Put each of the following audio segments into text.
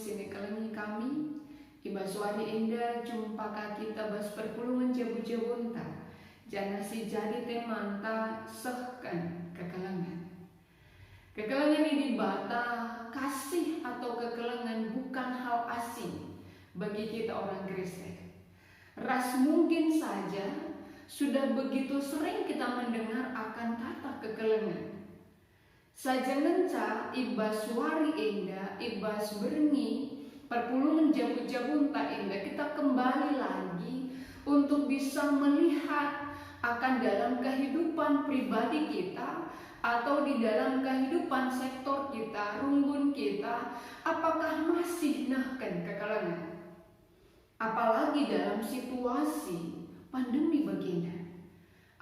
sini kelengi kami iba suari indah jumpa kita bas perpulungan jabu-jabunta jana si jadi temanta sehkan kekelengan. Kekelengan ini bata kasih atau kekelengan bukan hal asing bagi kita orang Kristen. Ras mungkin saja sudah begitu sering kita mendengar akan kata kekelengan. Saja ngenca ibas wari indah, ibas berni, perpulungan jabu-jabunta indah, kita kembali lagi untuk bisa melihat akan dalam kehidupan pribadi kita atau di dalam kehidupan sektor kita, runggun kita, apakah masih nahkan kekelengan? Apalagi dalam situasi pandemi begini.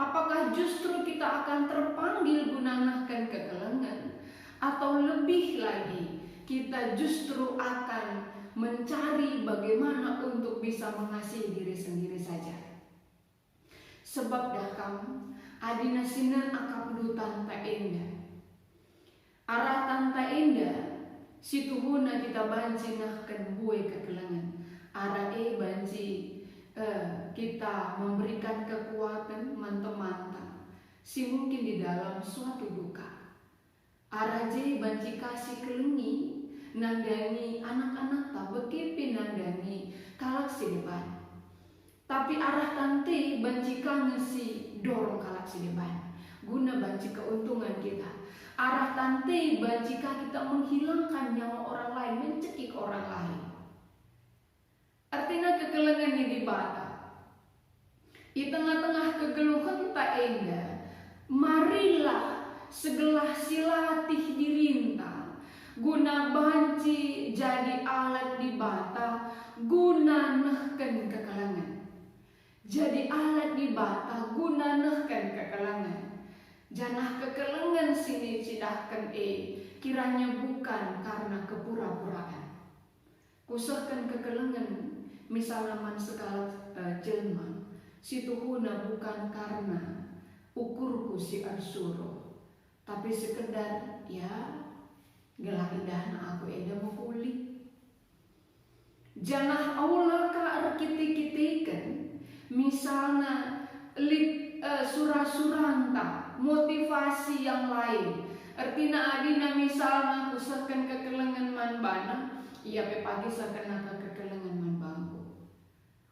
Apakah justru kita akan terpanggil gunanakan kekelengan atau lebih lagi kita justru akan mencari bagaimana untuk bisa mengasihi diri sendiri saja. Sebab dakam adina sinan akapudu tanta indah. Arah tanta indah situhuna kita banci nahkan buai kekelengan. Arah banci kita memberikan kekuatan mantap-mantap si mungkin di dalam suatu duka. Araje banci kasih kelengi nandani anak-anak tak bekipi nandani kalak si depan. Tapi arah tante banci ngesi dorong kalak si depan guna banci keuntungan kita. Arah tante banci kita menghilangkan nyawa orang lain, mencekik orang lain. Artinya kekelengan ini bata. Di tengah-tengah kegeluhan tak indah, marilah segelah silatih dirinta, guna banci jadi alat di bata, guna nehken kekelengan. Jadi alat di bata, guna nehken kekelengan. Janah kekelengan sini cidahkan kiranya bukan karena kepura-puraan. Kusahkan kekelengan misalnya man sekala jelma situhuna bukan karena ukurku si arsuro, tapi sekedar ya gelah idahna aku eda mau kulit. Janah Allah ka arkiti-kitikan misalnya surah-suranta motivasi yang lain. Artinya adina misalnya kusahkan kekelengan man bana, iya pagi sakena kekelengan man bangku.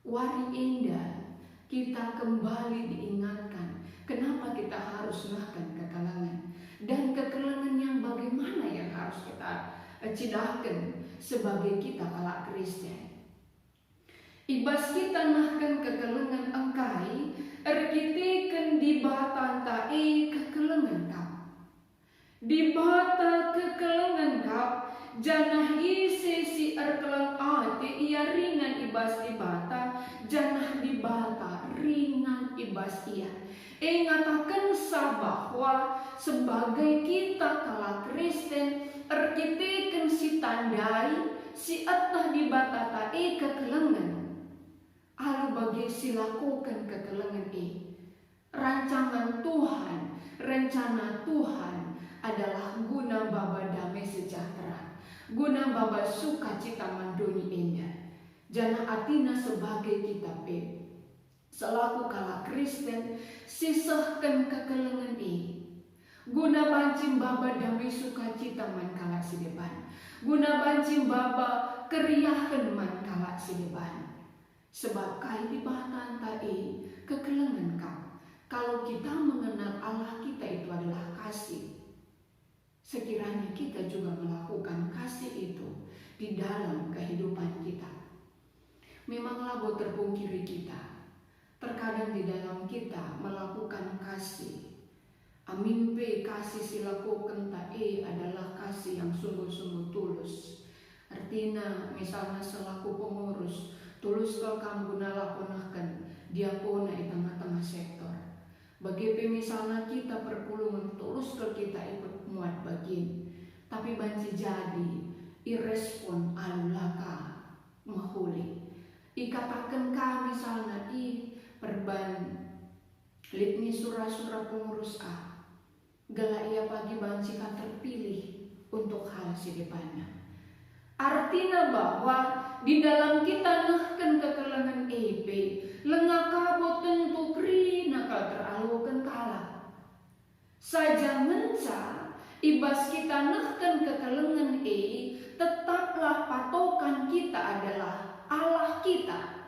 Wari indah kita kembali diingatkan kenapa kita harus nahkan kekelengan dan kekelengan yang bagaimana yang harus kita cidahkan sebagai kita kalak Kristen. Ibas kita nahkan kekelengan engkai erkitikan di batan ta'i kekelengan kau. Di bata kekelengan kau janah isi si erkeleng ati ia ringan ibas di bata, janah di bata ringan ibas ia. Ingatakan bahwa sebagai kita kala Kristen erkitikan si tandai si etah di bata ta'i kekelengan. Alu bagi si lakukan kekelengan rancangan Tuhan, rencana Tuhan adalah guna baba damai sejahtera, guna baba sukacita mandoni indah. Jana atina sebagai kita selaku kala Kristen sisahkan kekelengan guna bancing baba damai sukacita man kala si depan, guna bancing baba keriahkan man kala si depan. Sebab kai di batan ta'i kekelengan kau. Kalau kita mengenal Allah kita itu adalah kasih, sekiranya kita juga melakukan kasih itu di dalam kehidupan kita. Memanglah buat terpungkiri kita, terkadang di dalam kita melakukan kasih. Amin pe kasih silakukan ta'i adalah kasih yang sungguh-sungguh tulus. Artinya misalnya selaku pengurus, tulus kau kamu guna lakonahkan diakona di tengah-tengah sektor. Bagi misalnya kita perpulungan tulus ke kita ikut muat bagin, tapi banci jadi irrespon alulaka mahuli. Ikatakan kami misalnya perban litni surah-surah pengurus gala ia pagi banci kan terpilih untuk hal si depannya. Artinya bahwa di dalam kita nahkan kekelengan EP, lengakabo tentu krina kal teralukan kalah. Saja menca ibas kita nahkan kekelengan tetaplah patokan kita adalah Allah kita.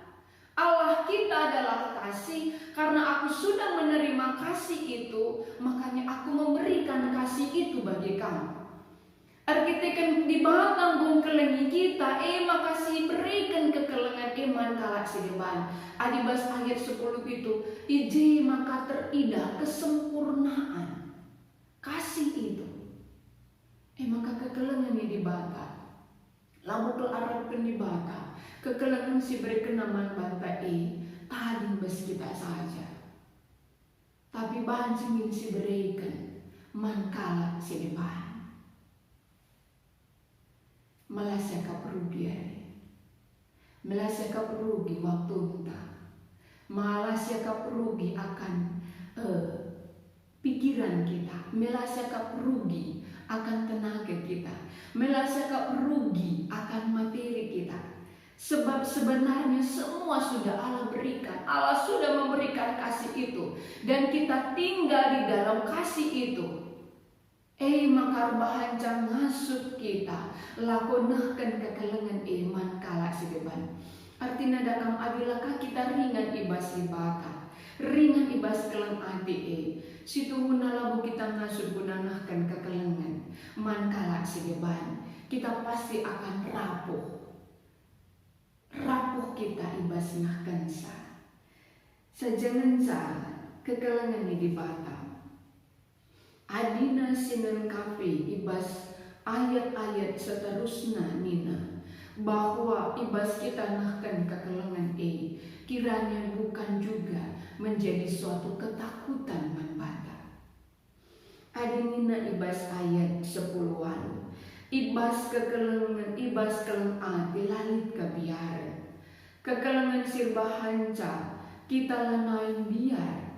Allah kita adalah kasih. Karena aku sudah menerima kasih itu, makanya aku memberikan kasih itu bagi kamu. Arkitekan di batang kelengi kita, makasih berikan kekelengan iman kalak sideban. Adibas ayat 10 itu, ije maka teridah kesempurnaan kasih itu. Maka kekelengan ini di batang. Lalu ke arah di batang, kekelengan si berikan nama banta tadi bas kita saja. Tapi banjing si berikan man kalak sideban. Malas yakap rugi malas yakap rugi waktu kita, malas yakap rugi akan pikiran kita, malas yakap rugi akan tenaga kita, malas yakap rugi akan materi kita. Sebab sebenarnya semua sudah Allah berikan. Allah sudah memberikan kasih itu, dan kita tinggal di dalam kasih itu. Makar bahancang ngasup kita lakonahkan kekelengan iman kalak sideban. Artinya dakam adilakah kita ringan ibas libaka, ringan ibas keleng ati situ guna labu kita ngasup gunanahkan kekelengan man kalak sideban. Kita pasti akan rapuh kita ibas nahkan sajangan kekelengan ini dibata. Adina sinen kafe ibas ayat-ayat seterusnya nina, bahwa ibas kita nahkan kekelengan kiranya bukan juga menjadi suatu ketakutan manbata. Adinina ibas ayat 10-an, ibas kekelengan ibas keleng dilalit kebiaran, kekelengan sirbahanca kita lanain biar.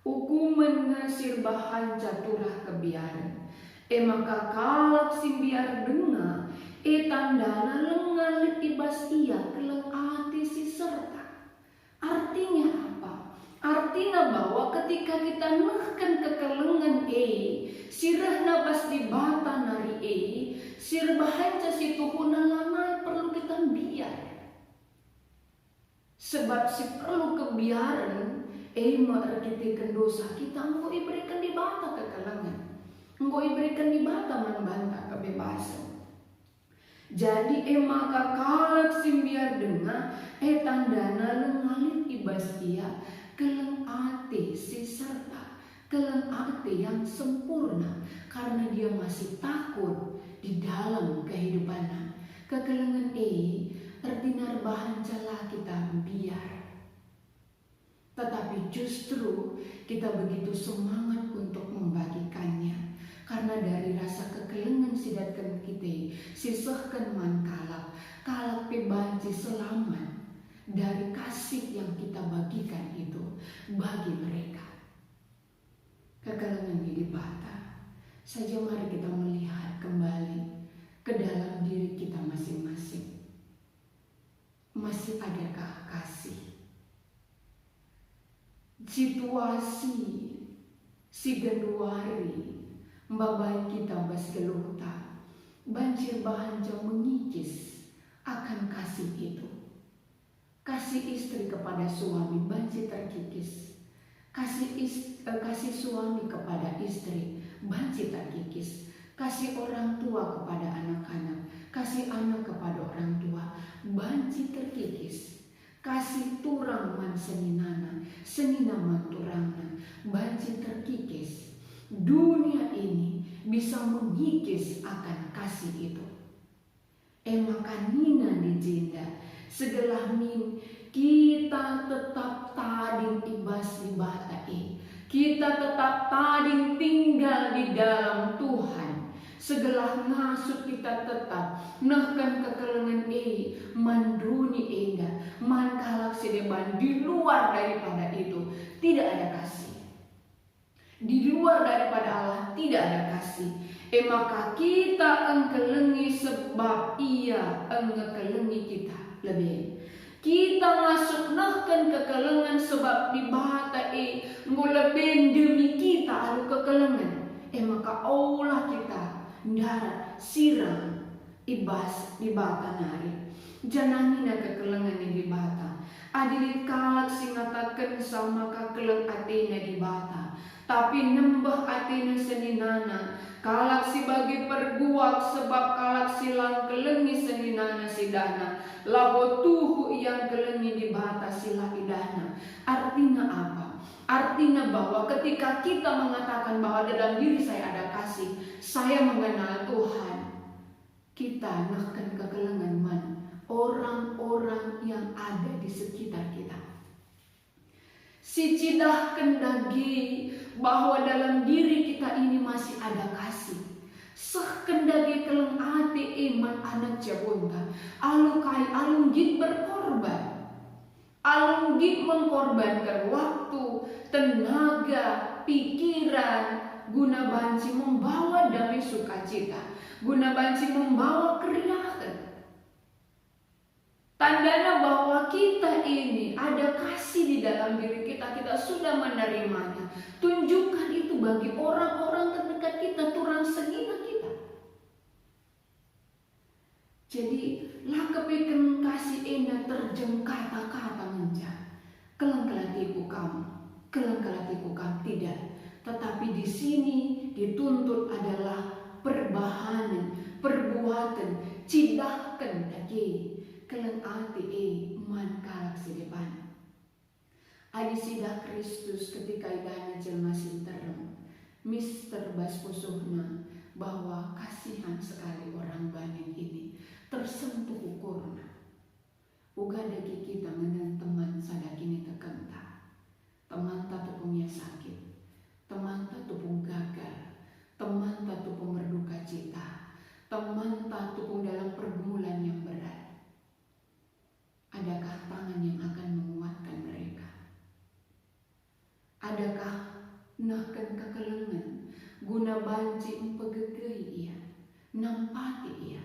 Hukuman ngasir bahan jaturah kebiaran. Maka kalak simbiar dengar, tandana lengalit ibas ia keleng ati si serta. Artinya apa? Artinya bahwa ketika kita nahkan kekelengan sirah nabas di bata nari sir bahanca si tuhuna lanai perlu kita biar. Sebab si perlu kebiaran merkitikan dosa kita, engkau iberikan di bata kekelengan, engkau iberikan di bata membantah kebebasan. Jadi maka kalak simbiar dengar tandana lengalit ibas ia keleng ati si serta, keleng ati yang sempurna, karena dia masih takut di dalam kehidupan. Kekelengan terdinar bahan celah kita biar. Tetapi justru kita begitu semangat untuk membagikannya. Karena dari rasa kekelengan sidatkan kita, sisahkan man kalak pebanci selamat dari kasih yang kita bagikan itu bagi mereka. Kekelengan di bata. Saja mari kita melihat kembali ke dalam diri kita masing-masing. Masih adakah kasih? Situasi si genduari mbabai kita bas geluta banjir bahanca mengikis akan kasih itu. Kasih istri kepada suami banjir terkikis, kasih suami kepada istri banjir terkikis, kasih orang tua kepada anak-anak, kasih anak kepada orang tua banjir terkikis. Kasih turang man seninana, senina man turangna, banci terkikis. Dunia ini bisa mengikis akan kasih itu. Maka nina dijinda, segelah min kita tetap tading ibas di bata kita tetap tading tinggal di dalam Tuhan. Segelah ngasup kita tetap nahkan kekelengan manduni endah man kalak sedeban. Di luar daripada itu tidak ada kasih. Di luar daripada Allah tidak ada kasih. maka kita engkelengi sebab ia engkelengi kita lebih. Kita masuk nahkan kekelengan sebab di bahata ngoleben demi kita alu kekelengan. Maka Allah kita darat siram ibas di bata nari. Jananina kekelengan di bata. Adilit kalak singatakan sama kakeleng atina di bata. Tapi nembah atina seninana. Kalak si bagi perguak sebab kalak silang kelengi seninana sidana. Labo tuhu yang kelengi di bata sila idana. Artinya apa? Artinya bahwa ketika kita mengatakan bahwa dalam diri saya ada kasih, saya mengenal Tuhan, kita nahkan kekelengan man orang-orang yang ada di sekitar kita. Si cidah kendagi bahwa dalam diri kita ini masih ada kasih. Sah kendagi keleng ati iman anak jabonta. Alukai alunggit berkorban. Alunggit mengkorbankan waktu, tenaga, pikiran, guna banci membawa damai sukacita, guna banci membawa keriahan. Tandanya bahwa kita ini ada kasih di dalam diri kita, kita sudah menerimanya. Tunjukkan itu bagi orang-orang terdekat kita, turang segina kita. Jadi, lah kepikan kasih ena terjem kata-kata menja. Kelengkelatiku kamu, kelengkelatiku kamu tidak. Tetapi di sini dituntut adalah perbahanan, perbuatan, cidahkan lagi. Keleng ati man kalak sedepan. Adi sidah Kristus ketika idahnya jelma sinterem. Mister bas pusuhna bahwa kasihan sekali orang banyak ini tersentuh ukurna. Uga dagi kita ngenen teman sadakini tekenta. Teman tatu punya sakit. Teman tatu pun gagal. Teman tatu pun berduka cita. Teman tatu pun dalam pergumulan yang berat. Adakah tangan yang akan menguatkan mereka? Adakah nahkan kekelengan guna banci empegegei ia, nampati ia?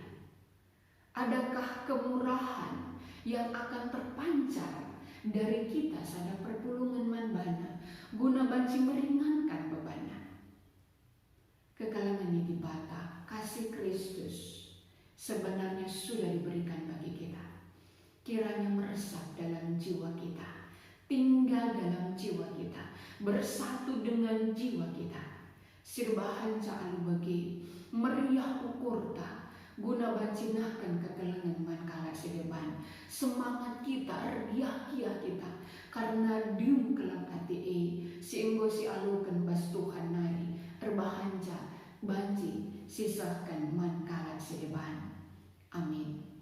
Adakah kemurahan yang akan terpancar dari kita sada perpulungan manbana guna banci meringankan bebannya? Kekalangan yang dibata, kasih Kristus sebenarnya sudah diberikan bagi kita. Kiranya meresap dalam jiwa kita, tinggal dalam jiwa kita, bersatu dengan jiwa kita. Sirbahan caalu bagi meriah ukurta, guna bancinahkan kekelengan man kala sedeban. Semangat kita, erdiah-kiah kita, karena dium kelang ati sienggo si alukan bas Tuhan nari, erbahanca banci sisahkan man kala sedeban. Amin.